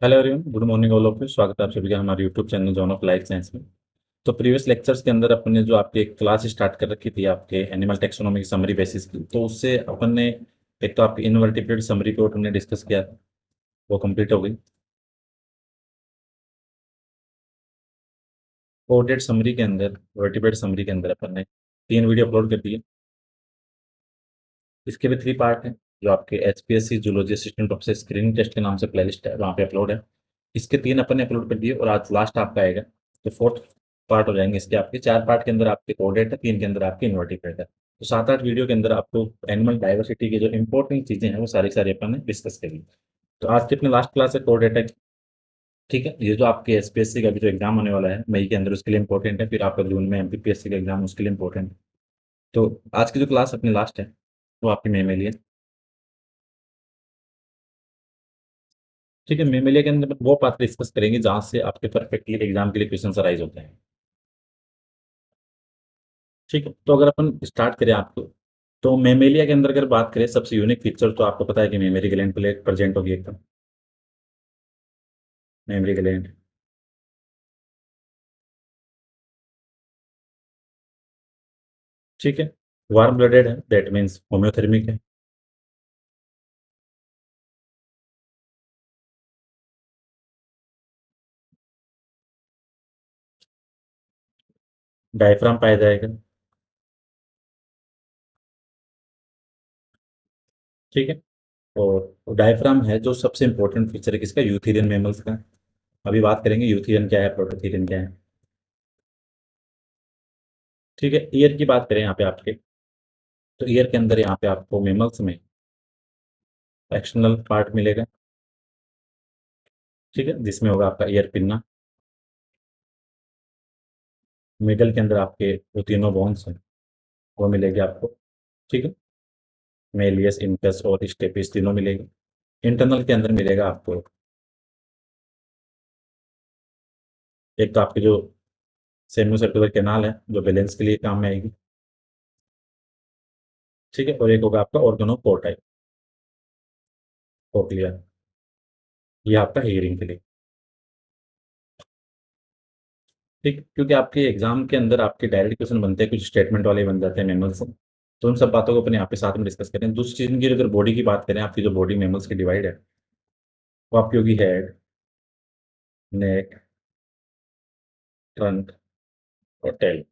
Hello everyone, good morning all of you. स्वागत है आप सभी का हमारे YouTube channel John of life science में। तो प्रीवियस लेक्चर्स के अंदर अपन ने जो आपकी एक क्लास स्टार्ट कर रखी थी आपके एनिमल टेक्सोनॉमी की समरी बेसिस की, तो उससे अपन ने एक तो आपकी इनवर्टिब्रेट समरी को हमने डिस्कस किया था, वो कंप्लीट हो गई। कोऑर्डिनेट समरी के अंदर, वर्टिब्रेट समरी के अंदर अपन ने 3 वीडियो अपलोड कर दिए। इसके भी 3 पार्ट हैं, जो आपके HPSC zoology assistant professor screening test के नाम से प्लेलिस्ट है, वहाँ पे अपलोड है। इसके 3 अपन ने अपलोड कर दिए और आज लास्ट आपका आएगा, तो फोर्थ पार्ट हो जाएंगे इसके। आपके 4 पार्ट के अंदर आपके कोडेट है, 3 के अंदर आपके इन्वर्टिब्रेट है। तो 7-8 वीडियो के अंदर आपको एनिमल डाइवर्सिटी की जो इंपॉर्टेंट चीजें हैं वो सारी सारी अपन ने डिस्कस करी। तो आज की अपनी लास्ट क्लास है कोडेटा की। ठीक है, ये जो आपके SPSC का भी जो एग्जाम होने वाला है मई के अंदर, उसके लिए इंपॉर्टेंट है। फिर आपका जून में MPPSC का एग्जाम, उसके लिए इंपॉर्टेंट है। तो आज की जो क्लास अपनी लास्ट है वो आपकी मई में लिए। ठीक है, मेमोलिया के अंदर वो पार्ट डिस्कस करेंगे जहां से आपके परफेक्टली एग्जाम के लिए क्वेश्चन अराइज होते हैं। ठीक है, तो अगर अपन स्टार्ट करें आपको, तो मेमेलिया के अंदर अगर बात करें, सबसे यूनिक फीचर तो आपको पता है कि मेमोरी ग्लैंड प्रेजेंट होगी एकदम। मेमोरी ग्लैंड, ठीक है। वार्म ब्लडेड है, दैट मीन्स होम्योथर्मिक है। डायफ्राम पाया जाएगा। ठीक है, और डायफ्राम है जो सबसे इंपॉर्टेंट फीचर है किसका, यूथेरियन मेमल्स का। अभी बात करेंगे यूथेरियन क्या है, प्रोटोथेरियन क्या है। ठीक है, ईयर की बात करें यहाँ पे आपके, तो ईयर के अंदर यहाँ पे आपको मेमल्स में एक्सटर्नल पार्ट मिलेगा। ठीक है, जिसमें होगा आपका ईयर पिन्ना। मिडल के अंदर आपके जो तीनों बोन्स हैं वो मिलेगी आपको। ठीक है, मेलियस, इनकस और स्टेपिस तीनों मिलेगी। इंटरनल के अंदर मिलेगा आपको एक तो आपकी जो सेमी सर्कुलर कैनाल है, जो बैलेंस के लिए काम में आएगी। ठीक है, और एक होगा आपका ऑर्गनो पोर्टाई, कोक्लिया, ये आपका हेयरिंग के लिए। ठीक है, क्योंकि आपके एग्जाम के अंदर आपके डायरेक्ट क्वेश्चन बनते हैं, कुछ स्टेटमेंट वाले बन जाते हैं मेमल्स से। तो उन सब बातों को अपने यहाँ पे साथ में डिस्कस करें। दूसरी चीज की अगर बॉडी की बात करें, आपकी जो बॉडी मेमल्स की डिवाइड है, वो आपकी होगी हेड, नेक, ट्रंक और टेल।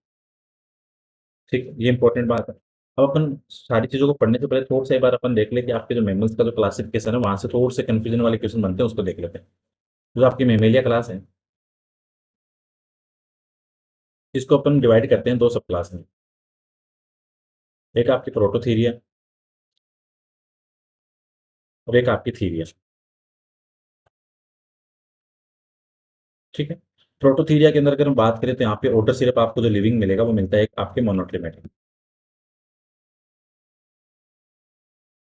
ठीक है, ये इंपॉर्टेंट बात है। अब अपन सारी चीजों को पढ़ने से पहले थोड़ा सा एक बार अपन देख ले कि आपके जो मेमल्स का जो क्लासिफिकेशन है, वहां से थोड़े से कंफ्यूजन वाले क्वेश्चन बनते हैं, उसको देख लेते हैं। जो आपकी मेमेलिया क्लास है, इसको अपन डिवाइड करते हैं 2 सब क्लास में। एक आपकी प्रोटोथीरिया और एक आपकी थीरिया। ठीक है, प्रोटोथीरिया के अंदर अगर हम बात करें, तो यहाँ पे ओटर सिर्फ आपको जो लिविंग मिलेगा वो मिलता है एक आपके मोनोट्रिमेटिक।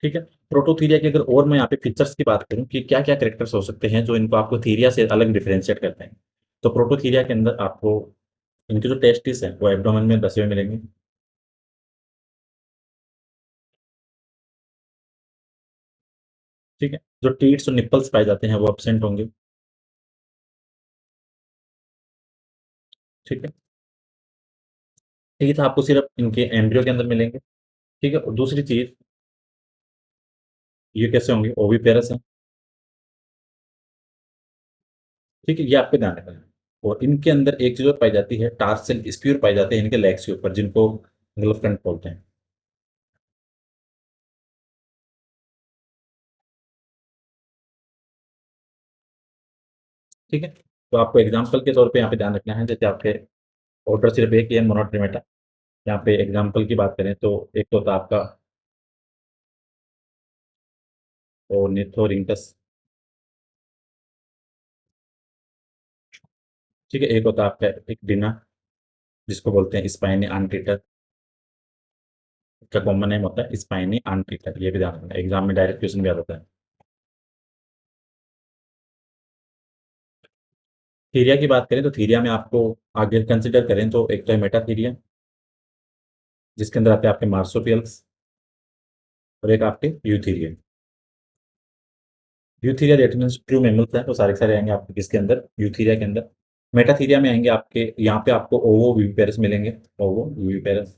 ठीक है, प्रोटोथीरिया के अगर और मैं यहाँ पे फीचर्स की बात करूँ कि क्या क्या कैरेक्टर्स हो सकते हैं जो इनको आपको थीरिया से अलग डिफरेंशिएट करते हैं, तो प्रोटोथीरिया के अंदर आपको इनके जो टेस्टिस हैं वो एब्डोमेन में बसे हुए मिलेंगे। ठीक है, जो टीट्स और निपल्स पाए जाते हैं वो एब्सेंट होंगे। ठीक है, टीथ आपको सिर्फ इनके एम्ब्रियो के अंदर मिलेंगे। ठीक है, और दूसरी चीज, ये कैसे होंगे, ओविपेरस है। ठीक है, ये आपको ध्यान रखना है। और इनके अंदर एक चीज और पाई जाती है, टार्सल स्प्यूर पाई जाते हैं इनके लेग्स के ऊपर, जिनको ग्लव फ्रंट बोलते हैं। ठीक है, तो आपको एग्जाम्पल के तौर पे यहाँ पे ध्यान रखना है, जैसे आपके ऑर्डर सिर्फ एक ही है, मोनोट्रिमेटा। यहाँ पे एग्जाम्पल की बात करें तो एक तो होता है आपका ओर्निथोरिंकस। ठीक है, एक होता है आपका एक डिना, जिसको बोलते हैं स्पाइनी आनटीटर। इसका कॉमन नेम होता है स्पाइनी आनटीटर, ये भी ध्यान रखना, एग्जाम में डायरेक्ट क्वेश्चन भी आ जाता है। थीरिया की बात करें, तो थीरिया में आपको आगे कंसिडर करें तो एक तो है मेटाथीरिया, जिसके अंदर आते हैं आपके मार्सोपियल्स, और एक आपके Eutheria. Eutheria that means true mammals हैं, तो सारे के सारे आएंगे आपके किसके अंदर, यूथीरिया के अंदर। मेटाथीरिया में आएंगे आपके, यहाँ पे आपको ओवो विविपेरस मिलेंगे, ओवो विविपेरस,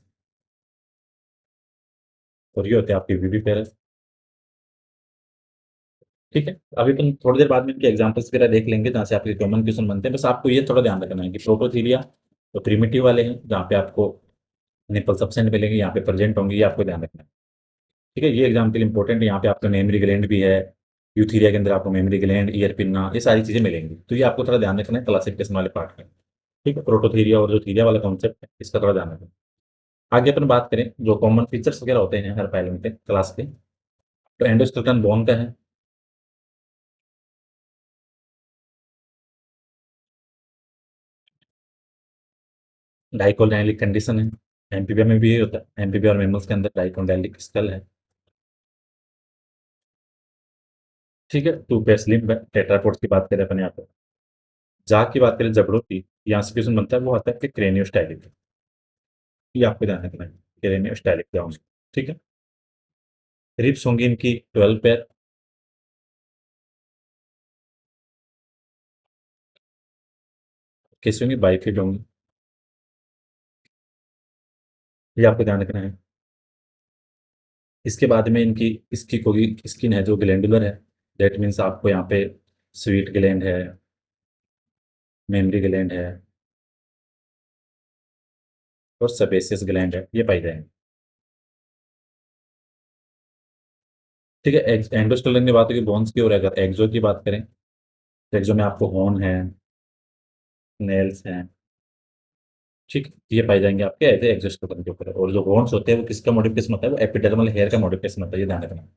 और ये होते हैं आपके विविपेरस। ठीक है, अभी अपन थोड़ी देर बाद में इनके एग्जांपल्स वगैरह देख लेंगे जहाँ से आपके कॉमन क्वेश्चन बनते हैं। बस आपको ये थोड़ा ध्यान रखना है कि प्रोटोथीरिया तो प्रिमिटिव वाले हैं, जहाँ पे आपको निपल सब्सेंट मिलेंगे, यहाँ पे प्रेजेंट होंगे, ये आपको ध्यान रखना है। ठीक है, ये एग्जाम्पल इंपॉर्टेंट है, यहाँ पे आपका मेमरी ग्लैंड भी है, यूथीरिया के अंदर आपको मेमरी ग्लैंड, ईयर पिन्ना, ये सारी चीजें मिलेंगी, तो ये आपको थोड़ा ध्यान रखना है क्लासिफिकेशन वाले पार्ट में। ठीक है, प्रोटोथीरिया और जो थीरिया वाला कॉन्सेप्ट है इसका थोड़ा ध्यान रखना। आगे अपन बात करें जो कॉमन फीचर्स वगैरह होते हैं हर फाइलम के क्लास के, तो एंडोस्केलेटन बोन का है, डाइकोटाइलिक कंडीशन है, एम्फीबिया में भी ये होता है, एम्फीबिया और मैमल्स के अंदर डाइकोटाइलिक स्कल है। ठीक है, टू पेयर लिम्ब है, टेट्रापोड्स की बात करें अपन यहाँ पे, जाग की बात करें जबड़ों की, यहाँ से क्वेश्चन बनता है, वो आता है कि क्रेनियोस्टाइलिक, ये आपको ध्यान रखना है, क्रेनियोस्टाइलिक जाऊंगे। ठीक है, रिब्स होंगी इनकी 12 पेयर, कैसे होंगी, बाइफिड होंगी, ये आपको ध्यान रखना है। इसके बाद में इनकी इसकी कोई स्किन है जो ग्लैंडुलर है, दैट मीन्स आपको यहाँ पे स्वीट ग्लैंड है, मेमरी ग्लैंड है, और सेबेसियस ग्लैंड है, ये पाई जाएंगे। ठीक है, एंडोस्टेलिन की बात होगी बोन्स की, और अगर एक्सो की बात करें तो एक्सो में आपको हॉर्न है, नेल्स हैं। ठीक है, ये पाई जाएंगे आपके एज एक्सोस्केलेटन के ऊपर, और जो हॉर्न्स होते हैं वो किसका मॉडिफिकेशन होता है, वो एपिडर्मल हेयर का मॉडिफिकेशन होता है, ये ध्यान रखना।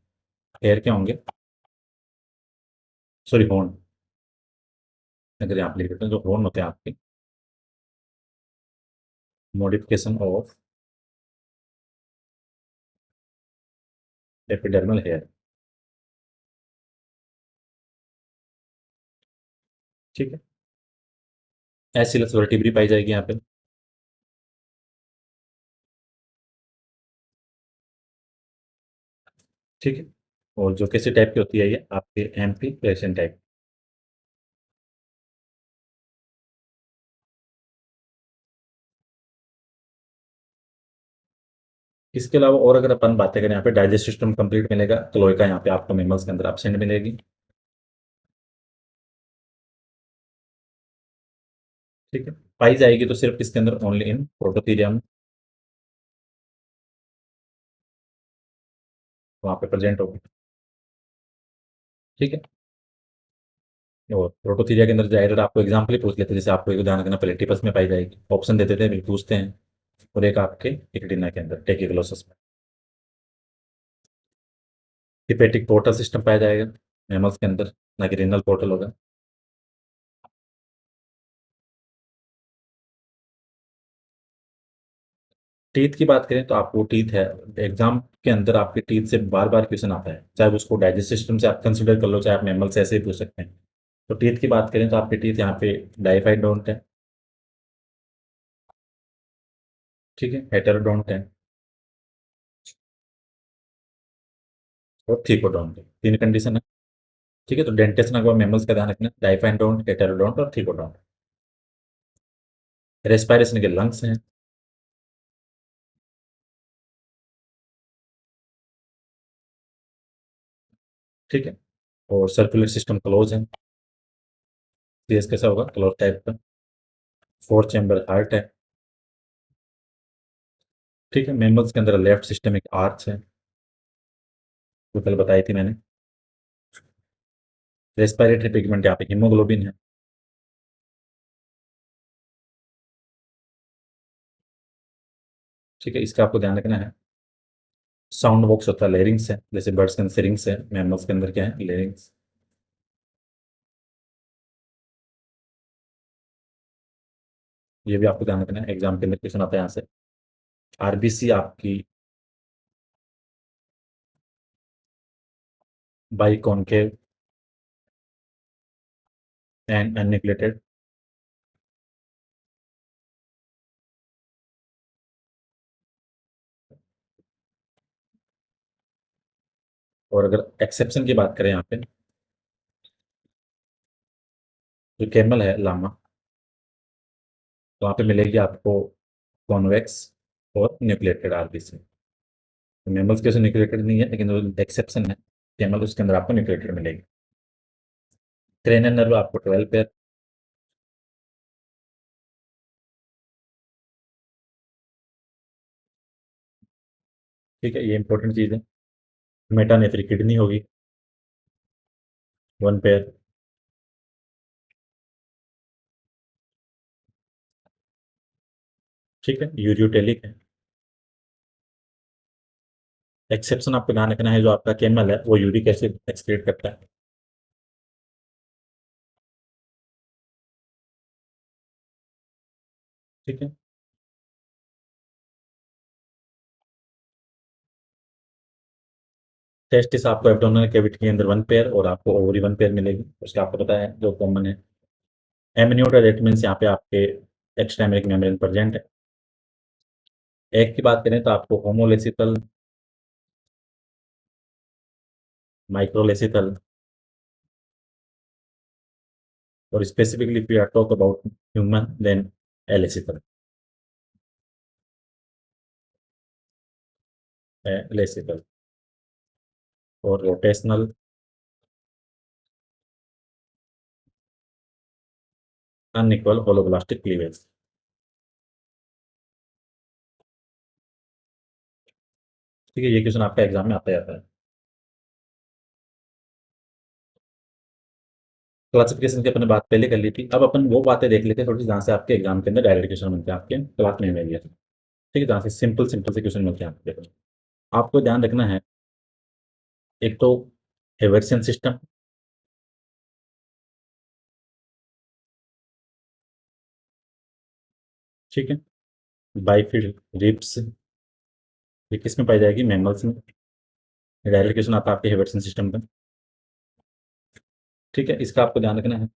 हेयर क्या होंगे, सॉरी हॉर्न, अगर यहाँ पे लिख देते हैं जो हॉर्न होते हैं आपके, मॉडिफिकेशन ऑफ एपिडर्मल हेयर। ठीक है, एसिलस वर्टिब्री पाई जाएगी यहाँ पे। ठीक है, और जो कैसे टाइप की होती है ये आपके एम्पी प्रेशन टाइप। इसके अलावा और अगर अपन बातें करें, यहाँ पे डाइजेस्ट सिस्टम कंप्लीट मिलेगा, क्लोएका यहाँ पे आपको मेमल्स के अंदर एब्सेंट मिलेगी। ठीक है, पाई जाएगी तो सिर्फ इसके अंदर ओनली इन प्रोटोथीरिया में, वहाँ पे प्रेजेंट होगी। ठीक है, और प्रोटोथीरिया के अंदर जाएगा, आपको एग्जाम्पल ही पूछ लेते हैं, जैसे आपको एक उदाहरण करना, प्लेटिपस में पाई जाएगी, ऑप्शन देते थे, बिल्कुल पूछते हैं, और एक आपके इक्डिना के अंदर टेकिग्लोसस में। हिपेटिक पोर्टल सिस्टम पाया जाएगा मैमल्स के अंदर, ना कि रीनल पोर्टल होगा। टीथ की बात करें तो आपको टीथ है, एग्जाम के अंदर आपके टीथ से बार बार क्वेश्चन आता है, चाहे उसको डाइजेस्ट सिस्टम से आप कंसिडर कर लो, चाहे आप मैमल से ऐसे ही पूछ सकते हैं। तो टीथ की बात करें तो आपके टीथ यहाँ पे डाइफाइड डोंट है, ठीक है, हेटेरोडोंट है, और थीकोडोंट है, तीन कंडीशन है। ठीक है, तो डेंटेशन अगर मैमल्स का ध्यान रखना, डाइफाइड डोंट, हेटेरोडोंट और थीकोडोंट। रेस्पिरेशन के लंग्स हैं। ठीक है, और सर्कुलर सिस्टम क्लोज है, फेस कैसा होगा, क्लोज टाइप का। फोर चैम्बर हार्ट है। ठीक है, मैमल्स के अंदर लेफ्ट सिस्टम एक आर्च है, जो कल बताई थी मैंने। रेस्पिरेटरी पिगमेंट यहाँ पे हीमोग्लोबिन है। ठीक है, इसका आपको ध्यान रखना है। साउंड बॉक्स होता है, लेरिंग्स है, जैसे बर्ड्स के अंदर सिरिंग्स है, मैमल्स के अंदर क्या है, लेरिंग्स। ये भी आपको ध्यान रखना है, एग्जाम के अंदर क्वेश्चन आता है यहाँ से। आरबीसी आपकी बाई कॉन्केव एंड अनन्यूक्लिएटेड। और अगर एक्सेप्शन की बात करें यहाँ पे, जो कैमल है लामा, वहाँ पे मिलेगी आपको कॉन्वेक्स और न्यूक्लिएटेड आरबीसी। मैमल्स के न्यूक्लिएटेड नहीं है, लेकिन जो एक्सेप्शन है कैमल, उसके अंदर आपको न्यूक्लिएटेड मिलेगी। क्रेनियल नर्व आपको 12 पेयर। ठीक है, ये इंपॉर्टेंट चीज़ है। मेटानेफ्रिक किडनी होगी 1 पेयर। ठीक है, यूरियोटेलिक है। एक्सेप्शन आपको ध्यान रखना है, जो आपका कैमल है वो यूरिक एसिड एक्सक्रीट करता है। ठीक है, टेस्टिस आपको एब्डोमिनल कैविटी के अंदर 1 पेयर और आपको ओवरी 1 पेयर मिलेगी, उसका आपको पता है जो कॉमन है। एमनियोटा मीन्स यहाँ पे आपके एक्सट्रामेरिक मेम्ब्रेन प्रेजेंट है। एग की बात करें तो आपको होमोलेसिकल, माइक्रोलेसिकल, और specifically if we are talk about human then alecithal, lecithal, और रोटेशनल, अनइक्वल होलोब्लास्टिक क्लीवेज। ठीक है, ये क्वेश्चन आपका एग्जाम में आता जाता है। क्लासिफिकेशन की अपने बात पहले कर ली थी, अब अपन वो बातें देख लेते हैं थोड़ी सी जहाँ से आपके एग्जाम के अंदर डायरेक्ट क्वेश्चन मिलते हैं आपके क्लास में मिलेंगे। ठीक है, जहाँ से सिंपल सिंपल से क्वेश्चन मिलते हैं आपके। देखो, आपको ध्यान रखना है, एक तो हेवर्सियन सिस्टम, ठीक है, बाइफिड रिप्स, ये किस में पाई जाएगी, मैमल्स में। डायरेक्ट क्वेश्चन आता है आपके हेवर्सियन सिस्टम का। ठीक है, इसका आपको ध्यान रखना है।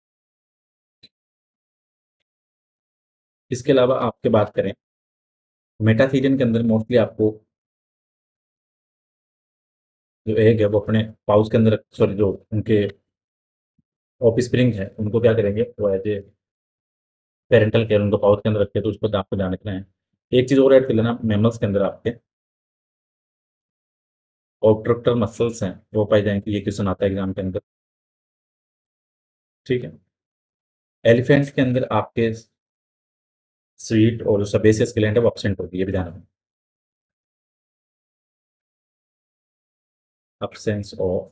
इसके अलावा आपके बात करें, मेटाथीरियन के अंदर मोस्टली आपको जो एग है वो अपने पाउच के अंदर, सॉरी, जो उनके ऑफ स्प्रिंग है उनको क्या करेंगे, वो एज ए पेरेंटल केयर उनको पाउच के अंदर रखते हैं, तो उसको आपको ध्यान रखना है। एक चीज़ और ऐड कर लेना, मैमल्स के अंदर आपके ऑब्ट्रक्टर मसल्स हैं वो पाई जाएंगे, ये क्वेश्चन आता है एग्जाम के अंदर। ठीक है, एलिफेंट्स के अंदर आपके स्वीट और जो सपेसियस ग्लैंड है वो एब्सेंट होगी, ये भी ध्यान रखना। अब्सेंस ऑफ,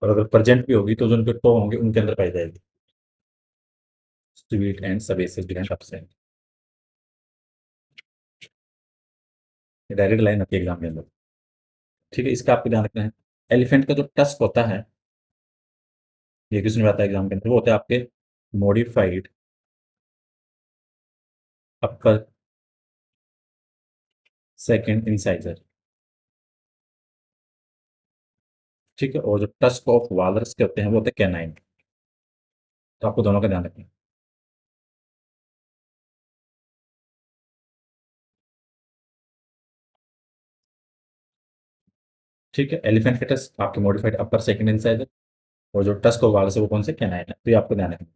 और अगर प्रेजेंट भी होगी तो जो उनके टो होंगे उनके अंदर पाई जाएगी, स्वीट एंड सपेसियस ग्लैंड एब्सेंट। ये डायरेक्ट लाइन आती है एग्जाम के अंदर। ठीक है, इसका आपको ध्यान रखना है। एलिफेंट का जो टस्क होता है, ये क्वेश्चन में आता है एग्जाम के अंदर, वो होता है आपके मॉडिफाइड अपर सेकंड इंसाइजर। ठीक है, और जो टस्क ऑफ वालरस के होते हैं वो होते हैं कैनाइन। तो आपको दोनों का ध्यान रखना है। ठीक है, एलिफेंट का टस्क आपके मॉडिफाइड अपर सेकंड इंसाइजर, और जो टस्क ऑफ वालरस है वो कौन से, कैनाइन है, तो ये आपको ध्यान रखना है।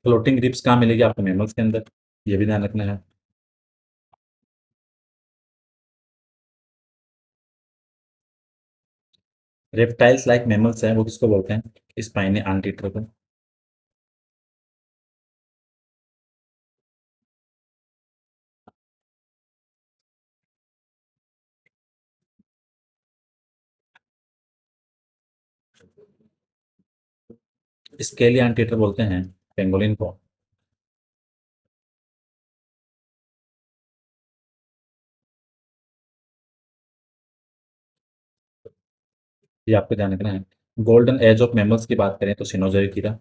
फ्लोटिंग रिप्स कहाँ मिलेगी आपको, मैमल्स के अंदर, ये भी ध्यान रखना है। रेप्टाइल्स लाइक मैमल्स हैं वो किसको बोलते हैं, स्पाइनी आंटीटर को। स्केली आंटीटर बोलते हैं पेंगोलिन को। ये आपको ध्यान रखना है। गोल्डन एज ऑफ मैमल्स की बात करें तो सिनोजेरिया।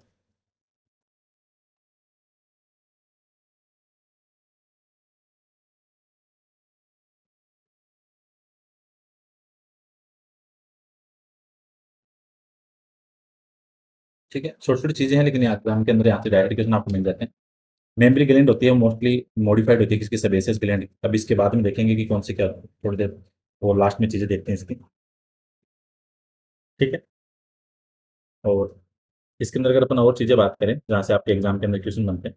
ठीक है, छोटी छोटी चीजें हैं, लेकिन एग्जाम के अंदर यहाँ से डायरेक्ट क्वेश्चन आपको मिल जाते हैं। मेमरी ग्लैंड होती है मोस्टली मॉडिफाइड होती है किसकी, सेबेसियस ग्लैंड। अब इसके बाद में देखेंगे कि कौन सी क्या, थोड़ी देर वो लास्ट में चीजें देखते हैं इसकी। ठीक है। और इसके अंदर अगर अपन और चीज़ें बात करें जहाँ से आपके एग्जाम के अंदर क्वेश्चन बनते हैं,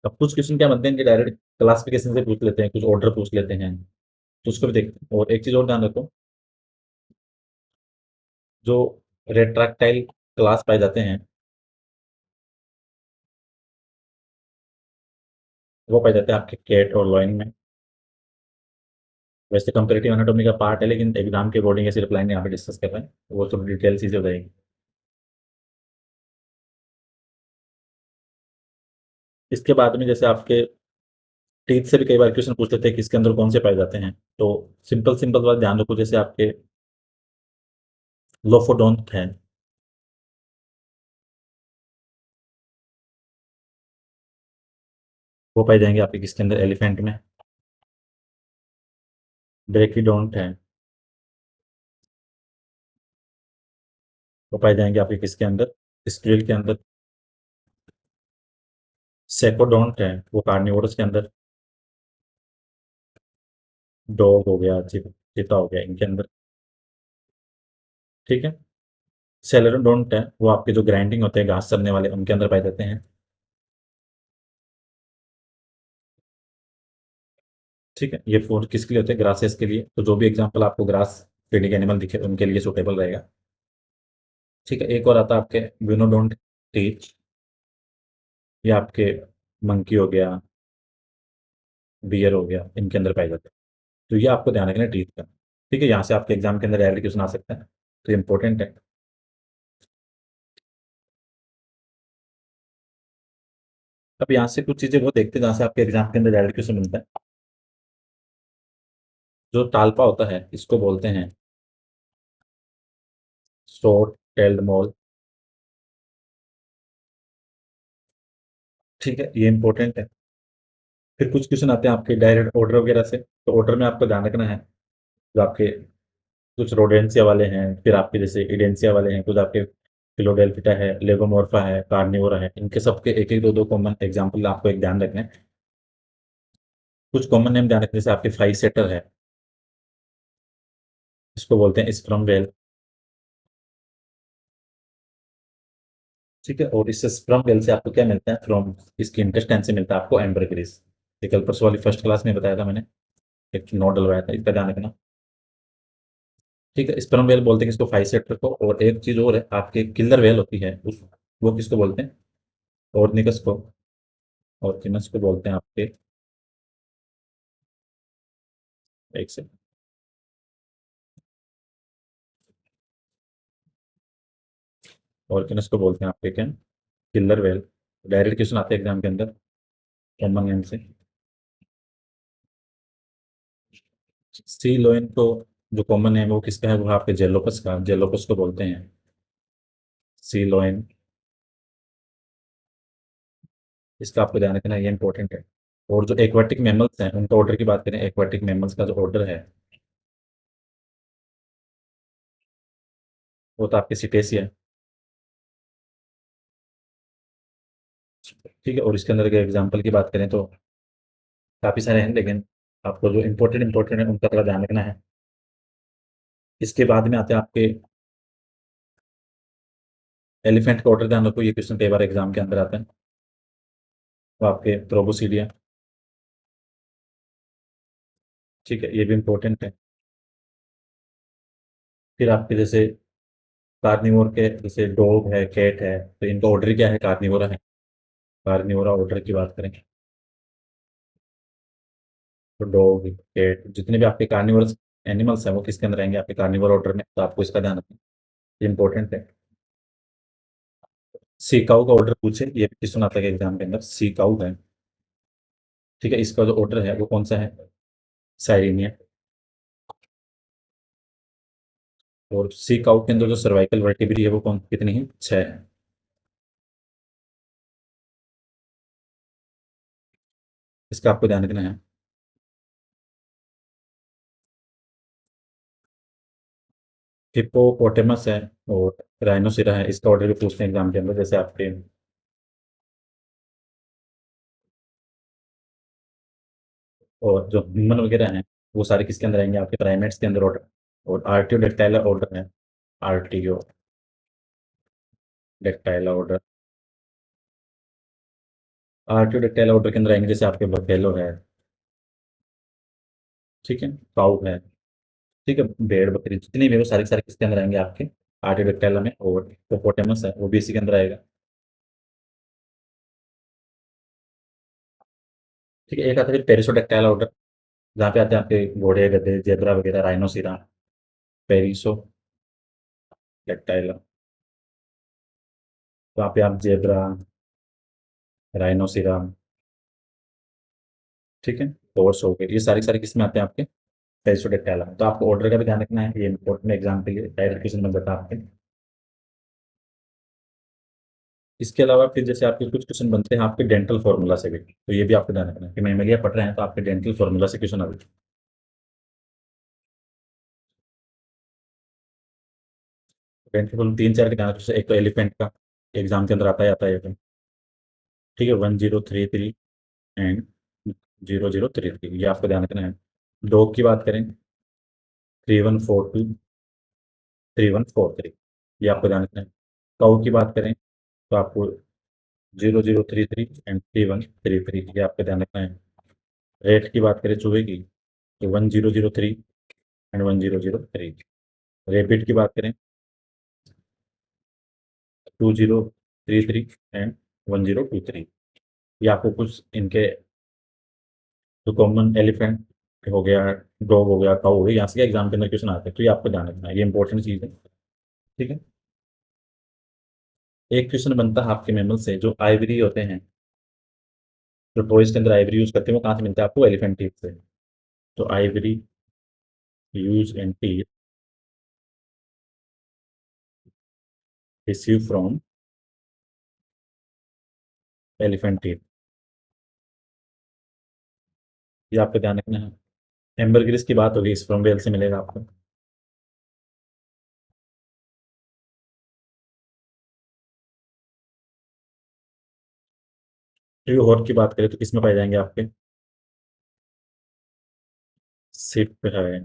अब कुछ क्वेश्चन क्या बनते हैं कि डायरेक्ट क्लासिफिकेशन से पूछ लेते हैं, कुछ ऑर्डर पूछ लेते हैं, तो उसको भी देखते हैं। और एक चीज़ और ध्यान रखो, जो रेट्रैक्टाइल क्लास पाए जाते हैं वो पाए जाते हैं आपके कैट और लॉइन में। वैसे कंपेरेटिव एनाटॉमी का पार्ट है, लेकिन एग्जाम के अकॉर्डिंग ऐसे रिप्लाई यहाँ पे डिस्कस कर रहे हैं, वो थोड़ी डिटेल चीज़ें हो जाएगी। इसके बाद में जैसे आपके टीथ से भी कई बार क्वेश्चन पूछ लेते हैं कि इसके अंदर कौन से पाए जाते हैं, तो सिंपल सिंपल बात ध्यान रखो, जैसे आपके लोफोडोंट है, वो पाए जाएंगे आपके किसके अंदर, एलिफेंट में। ब्रेकिडोंट है, वो पाए जाएंगे आपके किसके अंदर, स्क्विल के अंदर। सेकोडोंट है, वो कार्निवोरस के अंदर। डॉग हो गया, चीता हो गया, इनके अंदर। ठीक है। सेलेरोडोंट है, वो आपके जो ग्राइंडिंग होते हैं घास चरने वाले, उनके अंदर पाए जाते हैं। ठीक है, ये फूड किसके लिए होते हैं, ग्रासेस के लिए। तो जो भी एग्जांपल आपको ग्रास फीडिंग एनिमल दिखे उनके लिए सूटेबल रहेगा। ठीक है, एक और आता है आपके विनोडोंट टीच, ये आपके मंकी हो गया, बियर हो गया, इनके अंदर पाए जाते हैं। तो ये आपको ध्यान रखना है टीथ का। ठीक है, यहाँ से आपके एग्जाम के अंदर डायरेक्ट क्वेश्चन आ सकता है, तो इंपॉर्टेंट है। अब यहाँ से कुछ चीजें वो देखते हैं जहाँ से आपके एग्जाम के अंदर डायरेक्ट क्वेश्चन मिलता है। जो टाल्पा होता है इसको बोलते हैं शॉर्ट टेल्ड मोल। ठीक है, ये इंपॉर्टेंट है। फिर कुछ क्वेश्चन आते हैं आपके डायरेक्ट ऑर्डर वगैरह से, तो ऑर्डर में आपको ध्यान रखना है। जो आपके कुछ रोडेंसिया वाले हैं, फिर आपके जैसे इडेंसिया वाले हैं, कुछ आपके फिलोडेल्फिटा है, लेगोमोर्फा है, कार्निवोरा है, इनके सबके एक एक दो दो कॉमन एग्जाम्पल आपको एक ध्यान रखना है। कुछ कॉमन नेम ध्यान रखने से आपके फ्लाई सेटर है, इसको बोलते हैं स्पर्म वेल। ठीक है, और इससे स्पर्म वेल से आपको क्या मिलता है, फ्रॉम इसकी इंटेस्टाइन से मिलता है आपको एम्बरग्रीस। ये कल परसों वाली फर्स्ट क्लास में बताया था मैंने, एक नोट डलवाया था, इसका ध्यान रखना। ठीक है, स्पर्म वेल बोलते हैं किसको, फ्लाई सेटर को। और एक चीज और है, आपके किलर वेल होती है उस, वो किसको बोलते हैं, ऑर्निकस को। ऑर्किनस को बोलते हैं आपके, एक से, ऑर्किनस को बोलते हैं आपके क्या, किलर वेल। डायरेक्ट क्वेश्चन आते हैं एग्जाम के अंदर कॉमन नेम से। सी लोइन को जो कॉमन नेम है वो किसका है, वो आपके जेलोपस का, जेलोपस को बोलते हैं सी लोइन। इसका आपको ध्यान रखना है, ये इंपॉर्टेंट है। और जो एक्वाटिक मैमल्स हैं उनका ऑर्डर की बात करें, एक्वाटिक मैमल्स का जो ऑर्डर है वो तो आपके सिटेसिया है। ठीक है, और इसके अंदर के एग्जाम्पल की बात करें तो काफ़ी सारे हैं, लेकिन आपको जो इंपॉर्टेंट इंपॉर्टेंट है उनका थोड़ा ध्यान रखना है। इसके बाद में आते हैं आपके एलिफेंट का ऑर्डर, ध्यान रखो, ये क्वेश्चन कई बार एग्जाम के अंदर आता है। वो आपके प्रोबोसीडिया। ठीक है, ये भी इंपॉर्टेंट है। फिर आपके जैसे कार्निवोर के जैसे डॉग है, कैट है, तो इनका ऑर्डर क्या है, कार्निवोरा है। कार्निवोरा ऑर्डर की बात करें तो डॉग, कैट, जितने भी आपके कार्निवोरस एनिमल्स हैं वो किसके अंदर आएंगे, आपके कार्निवोर ऑर्डर में, तो आपको इसका ध्यान रखना, ये इंपॉर्टेंट है। सीकाऊ का ऑर्डर पूछे, ये भी क्वेश्चन आता है एग्जाम के अंदर, सीकाऊ है। ठीक है, इसका जो ऑर्डर है वो कौन सा है, साइरिनिया। और सीकाऊ के अंदर जो सर्वाइकल वर्टिब्री है वो कौन कितनी है, 6 है। इसका आपको ध्यान रखना है। हिप्पोपोटेमस है और राइनोसिरा है, इसका ऑर्डर भी पूछते हैं एग्जाम के अंदर, जैसे आपके और जो ह्यूमन वगैरह हैं वो सारे किसके अंदर आएंगे, आपके प्राइमेट्स के अंदर ऑर्डर। और आरटीओ डेक्टाइल ऑर्डर है, RTO dactyl order, RTO dactyl order के अंदर आएंगे जैसे आपके बफेलो है, ठीक है, काऊ है, ठीक है, भेड़ बकरी जितनी भी है वो सारी सारी किसके अंदर आएंगे आपके आरटीओ डेक्टाइल में। और हिप्पोपोटामस है वो भी इसी के अंदर आएगा, ठीक है। एक आता है फिर पेरिसोडेक्टाइल ऑर्डर, जहाँ पे आते हैं आपके घोड़े गधे जेब्रा वगैरह राइनोसिरा, पेरिसो डेक्टाइल, वहाँ पे आप जेब्रा राइनोसिरा, ठीक है, हॉर्स हो गए, ये सारी सारी किस्में आते हैं आपके पेरिसोडेक्टाइल में। तो आपको ऑर्डर का भी ध्यान रखना है, ये इंपॉर्टेंट एग्जाम के लिए डायरेक्ट क्वेश्चन बन जाता है आपके। इसके अलावा फिर जैसे आपके कुछ क्वेश्चन बनते हैं आपके डेंटल फॉर्मूला से भी, तो ये भी आपको ध्यान रखना है कि मेमोरिया पढ़ रहे हैं तो आपके डेंटल फॉर्मूला से क्वेश्चन आते हैं। डेंटल फॉर्मूला तीन चार के ध्यान रखना, एक तो एलिफेंट का एग्जाम के अंदर आता है, ठीक है, 1033 एंड 0033, ये आपको ध्यान रखना है। डॉग की बात करें 3142 3143, ये आपको ध्यान रखना है। काऊ की बात करें तो आपको 0033 एंड 3133, ये आपको ध्यान रखना है। रेट की बात करें चूहे की तो 1003 एंड 1003। रेबिट की बात करें 2033 एंड 1023, ये आपको कुछ इनके जो कॉमन एलिफेंट हो गया, डॉग हो गया, काऊ हो गया, यहाँ से एग्जाम के अंदर क्वेश्चन आते हैं, तो ये आपको ध्यान रखना है, ये इंपॉर्टेंट चीज़ है, ठीक है। एक क्वेश्चन बनता है आपके मेमल से जो आइवरी होते हैं, जो टॉयज के अंदर आइवरी यूज करते हैं वो कहाँ से मिलता है आपको, एलिफेंट टीथ से। तो Ivory use and teeth receive from elephant teeth, ये आपको ध्यान रखना है। एम्बरग्रिस की बात होगी, इस फ्रॉम वेल से मिलेगा आपको। तो हॉर्न की बात करें तो किसमें पाए जाएंगे आपके, सिप है,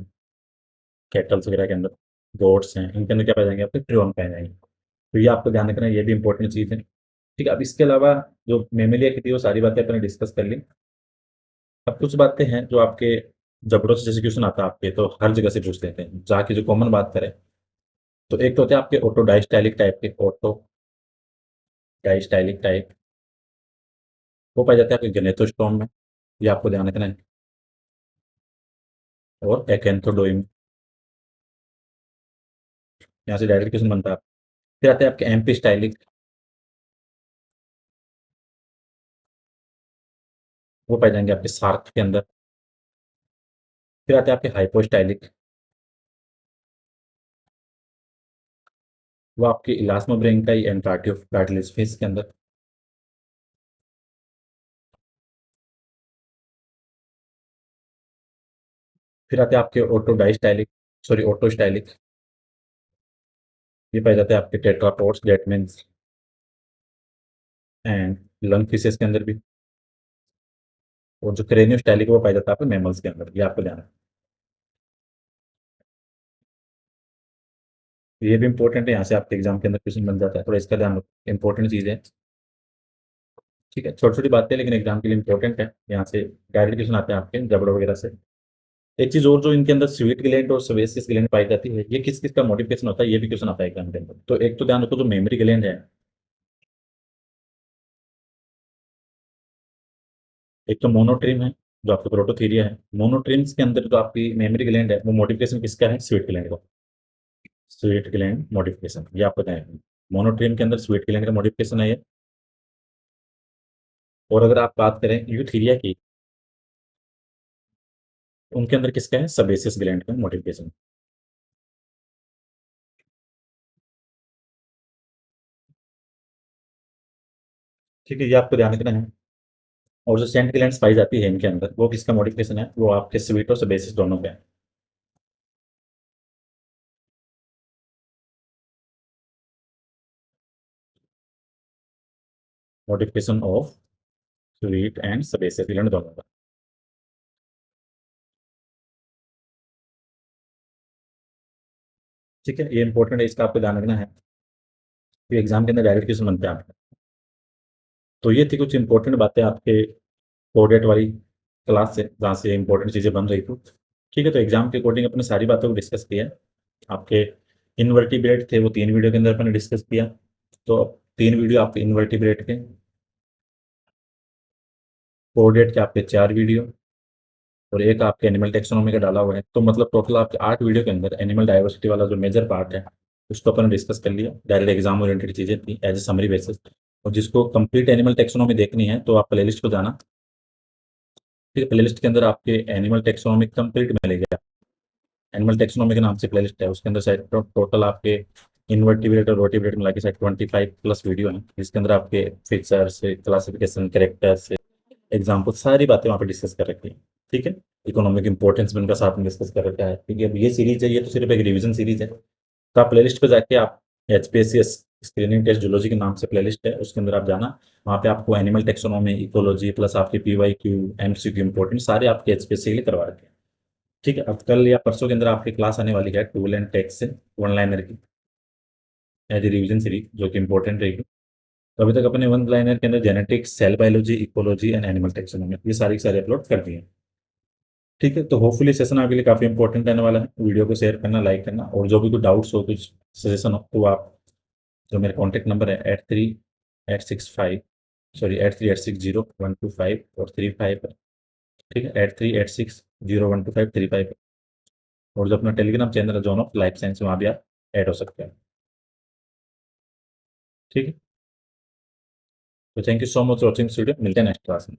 कैटल्स वगैरह के अंदर, गोट्स हैं, इनके अंदर क्या पाए जाएंगे आपके, ट्रियोन पाए जाएंगे। तो ये आपको ध्यान रखना है, ये भी इंपॉर्टेंट चीज़ है, ठीक है। अब इसके अलावा जो मेमेलिया की थी वो सारी बातें अपने डिस्कस कर ली। अब कुछ बातें हैं जो आपके जबड़ों से जैसे क्वेश्चन आता है आपके तो हर जगह से पूछ लेते हैं, जाके जो कॉमन बात करें तो एक तो होते हैं आपके ऑटो डायस्टाइलिक टाइप के, ऑटो डायस्टाइलिक टाइप, वो पाए जाते हैं आपके गनेथोस्टोम में, ये आपको ध्यान रखना है। और एक्एंथोडोइम, यहाँ से डायरेक्ट क्वेश्चन बनता है। फिर आते हैं आपके एम्पिस्टाइलिक, वो पाए जाएंगे आपके सार्क के अंदर। फिर आते हैं आपके हाइपोस्टाइलिक, वो आपके इलास्मोब्रेन का ही एंड कार्टिलेज फेस के अंदर। फिर आते हैं आपके ऑटो डायस्टाइलिक, सॉरी ऑटोस्टाइलिक, ये पाए जाते हैं आपके tetrapods that means and lung fishes के अंदर भी। और जो क्रेनियोस्टाइलिक वो पाया जाता है आपके मैमल्स के अंदर, ये आपको ध्यान है। ये भी इंपॉर्टेंट है, यहाँ से आपके एग्जाम के अंदर क्वेश्चन बन जाता है, थोड़ा इसका ध्यान रखो, इंपॉर्टेंट चीज़ है, ठीक है। छोटी छोटी बातें लेकिन एग्जाम के लिए इंपॉर्टेंट है, यहाँ से डायरेक्ट क्वेश्चन आते हैं आपके जबड़ों वगैरह से। एक चीज और जो इनके अंदर स्वीट ग्लैंड और सेबेसियस ग्लैंड पाई जाती है, ये किस किस का मॉडिफिकेशन होता है, ये भी क्वेश्चन आता है एग्जाम के अंदर। तो एक तो ध्यान रखो जो मेमोरी ग्लैंड है, एक तो मोनोट्रिम है जो आपका प्रोटोथीरिया है। मोनोट्रिम्स के अंदर जो आपकी मेमोरी ग्लैंड है वो मॉडिफिकेशन किसका है, स्वीट ग्लैंड का, स्वीट ग्लैंड मॉडिफिकेशन, ये आपको ध्यान रखना है। मोनोट्रिम के अंदर स्वीट ग्लैंड का मॉडिफिकेशन है ये। और अगर आप बात करें यूथीरिया की, उनके अंदर किसका है, सबेसियस ग्लैंड का मॉडिफिकेशन, ठीक है, ये आपको ध्यान रखना है। और जो सेंट ग्लैंड पाई जाती है इनके अंदर वो किसका मॉडिफिकेशन है, वो आपके स्वीट और सबेसियस दोनों का है, modification of sweet and sebaceous gland दोनों का। ठीक है, ये इंपॉर्टेंट है, इसका आपको ध्यान रखना है कि एग्जाम के अंदर डायरेक्ट क्वेश्चन बनते हैं आपके। तो ये थी कुछ इंपॉर्टेंट बातें आपके कोडेट वाली क्लास से, जहाँ से इंपॉर्टेंट चीज़ें बन रही थी। ठीक है, तो एग्जाम के अकॉर्डिंग अपने सारी बातों को डिस्कस किया है। आपके इनवर्टिब्रेट थे वो 3 वीडियो के अंदर अपन ने डिस्कस किया। तो 3 वीडियो आपके इनवर्टिब्रेट के, कोडेट के आपके 4 वीडियो, और एक आपके एनिमल टेक्सोनॉमी का डाला हुआ है। तो मतलब टोटल आपके 8 वीडियो के अंदर एनिमल डाइवर्सिटी वाला जो मेजर पार्ट है उसको अपन ने डिस्कस कर लिया। डायरेक्ट एग्जाम ओरिएंटेड चीज़ें थी एज ए समरी बेसिस। और जिसको कंप्लीट एनिमल टेक्सोनॉमी देखनी है तो आप प्लेलिस्ट को जाना। ठीक है, प्लेलिस्ट के अंदर आपके एनिमल टेक्सोनॉमी कंप्लीट मिलेगा। एनिमल टेक्सोनॉमी के नाम से प्लेलिस्ट है, उसके अंदर शायद टोटल आपके इनवर्टिब्रेट और रोटिब्रेट मिला के शायद 25 प्लस वीडियो हैं, जिसके अंदर आपके फीचर्स, क्लासिफिकेशन, कैरेक्टर्स, एग्जाम्पल, सारी बातें वहाँ पे डिस्कस कर रखी है। ठीक है, इकोनॉमिक इंपॉर्टेंस भी उनका साथ में डिस्कस कर रखा है। ठीक है, अब ये सीरीज है, ये तो सिर्फ एक रिवीजन सीरीज है। तो आप प्लेलिस्ट पे जाके आप HPSC स्क्रीनिंग टेस्ट जूलॉजी के नाम से प्लेलिस्ट है, उसके अंदर आप जाना। वहाँ पे आपको एनिमल टेक्सोनॉमी, इकोलॉजी प्लस आपके PYQ, MCQ इंपॉर्टेंट सारे आपके HPSC के लिए करवा रखे हैं। ठीक है, अब कल या परसों के अंदर आपकी क्लास आने वाली है टूल एंड टेक्स से, वन लाइनर की एज ए रिविजन सीरीज, जो कि इंपॉर्टेंट रहेगी। तो अभी तक अपने वन लाइनर के अंदर genetics, cell biology, ecology and animal taxonomy ये सारी की सारी अपलोड कर दिए हैं। ठीक है, तो होपफुली सेशन आपके लिए काफ़ी इंपॉर्टेंट रहने वाला है। वीडियो को शेयर करना, लाइक करना, और जो भी कुछ डाउट्स हो, कुछ सजेशन हो, तो आप जो मेरा कॉन्टैक्ट नंबर है 83 865, सॉरी 83 860 125 और 35 है। ठीक है, 83 860 125 35। और जो अपना टेलीग्राम चैनल है जॉन ऑफ लाइफ साइंस, वहाँ भी आप ऐड हो सकते हैं। ठीक है, तो thank you so much for watching this video, मिलते हैं नेक्स्ट क्लास में।